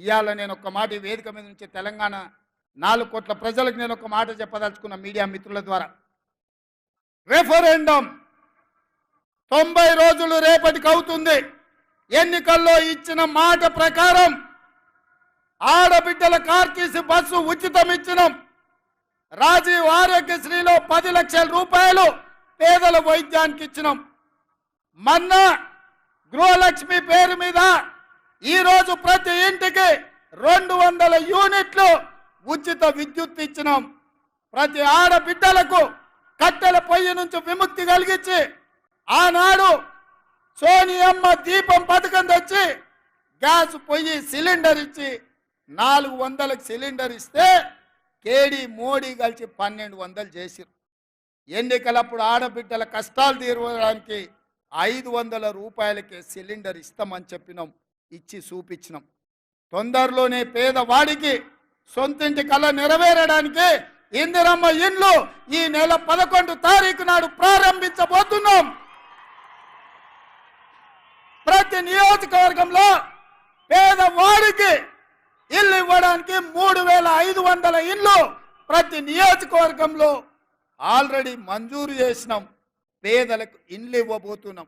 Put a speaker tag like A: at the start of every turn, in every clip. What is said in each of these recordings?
A: ఇవాళ నేను ఒక మాట ఈ వేదిక మీద నుంచి తెలంగాణ 4 కోట్ల ప్రజలకు నేను ఒక మాట చెప్పదలుచుకున్న మీడియా మిత్రుల ద్వారా. రెఫరెండం 90 రోజులు రేపటికి అవుతుంది. ఎన్నికల్లో ఇచ్చిన మాట ప్రకారం ఆడబిడ్డల ఆర్టీసీ బస్సు ఉచితం ఇచ్చినాం. రాజీవ్ ఆరోగ్యశ్రీలో 10 లక్షల రూపాయలు పేదల వైద్యానికి ఇచ్చినాం. మొన్న గృహలక్ష్మి పేరు మీద ఈరోజు ప్రతి ఇంటికి 200 యూనిట్లు ఉచిత విద్యుత్ ఇచ్చినాం. ప్రతి ఆడబిడ్డలకు కట్టెల పొయ్యి నుంచి విముక్తి కలిగించి ఆనాడు సోనియమ్మ దీపం పథకం తెచ్చి గ్యాస్ పొయ్యి సిలిండర్ ఇచ్చి 400కి సిలిండర్ ఇస్తే కేడీ మోడీ కలిసి 1200 చేసిరు. ఎన్నికలప్పుడు ఆడబిడ్డల కష్టాలు తీరడానికి 500 రూపాయలకే సిలిండర్ ఇస్తామని చెప్పినాం, ఇచ్చి చూపించినాం. తొందరలోనే పేదవాడికి సొంతింటి కళ నెరవేరడానికి ఇందిరమ్మ ఇండ్లు ఈ నెల 11 తారీఖు నాడు ప్రారంభించబోతున్నాం. ప్రతి నియోజకవర్గంలో పేదవాడికి ఇల్లు ఇవ్వడానికి 3500 ఇల్లు ప్రతి నియోజకవర్గంలో ఆల్రెడీ మంజూరు చేసినాం. పేదలకు ఇండ్లు ఇవ్వబోతున్నాం.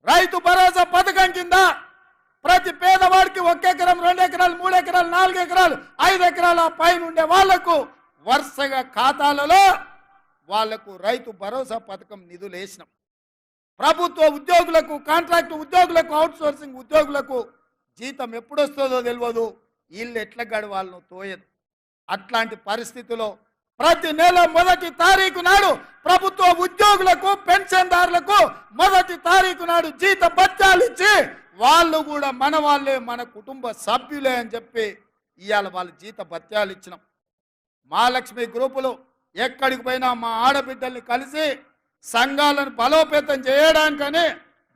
A: రైతు భరోసా పథకం కింద ప్రతి పేదవాడికి 1 ఎకరం, 2 ఎకరాలు, 3 ఎకరాలు, 4 ఎకరాలు, 5 ఎకరాల పైన ఉండే వాళ్లకు వరుసగా ఖాతాలలో వాళ్లకు రైతు భరోసా పథకం నిధులు వేసినాం. ప్రభుత్వ ఉద్యోగులకు, కాంట్రాక్ట్ ఉద్యోగులకు, అవుట్ సోర్సింగ్ ఉద్యోగులకు జీతం ఎప్పుడు వస్తుందో తెలియదు, ఇల్లు ఎట్లా గడవాలనో తోయదు. అట్లాంటి పరిస్థితిలో ప్రతి నెల 1వ తారీఖు నాడు ప్రభుత్వ ఉద్యోగులకు, పెన్షన్దారులకు 1వ తారీఖు నాడు జీత భత్యాలు ఇచ్చి వాళ్ళు కూడా మన వాళ్ళే, మన కుటుంబ సభ్యులే అని చెప్పి ఇవాళ వాళ్ళ జీత భత్యాలు ఇచ్చినాం. మహాలక్ష్మి గ్రూపులు ఎక్కడికి పోయినా మా ఆడబిడ్డల్ని కలిసి సంఘాలను బలోపేతం చేయడానికని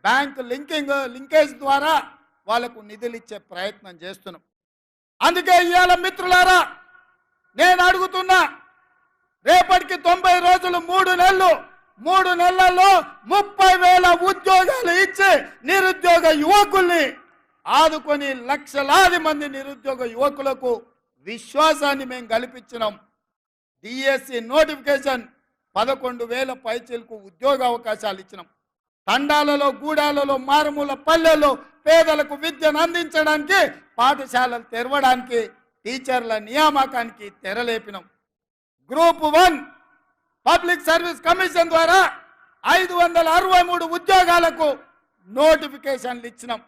A: బ్యాంక్ లింకేజ్ ద్వారా వాళ్ళకు నిధులు ఇచ్చే ప్రయత్నం చేస్తున్నాం. అందుకే ఇవాళ మిత్రులారా నేను అడుగుతున్నా, రేపటికి 90 రోజులు 3 నెలలు, 3 నెలల్లో 30,000 ఉద్యోగాలు ఇచ్చి నిరుద్యోగ యువకుల్ని ఆదుకొని లక్షలాది మంది నిరుద్యోగ యువకులకు విశ్వాసాన్ని మేము కల్పించినాం. డిఎస్సి నోటిఫికేషన్ 11,000 పైచీలకు ఉద్యోగ అవకాశాలు ఇచ్చినాం. తండాలలో, గూడాలలో, మారుమూల పల్లెల్లో పేదలకు విద్యను అందించడానికి, పాఠశాలలు తెరవడానికి, టీచర్ల నియామకానికి తెరలేపినాం. గ్రూప్ 1 పబ్లిక్ సర్వీస్ కమిషన్ ద్వారా 563 ఉద్యోగాలకు నోటిఫికేషన్లు ఇచ్చినాం.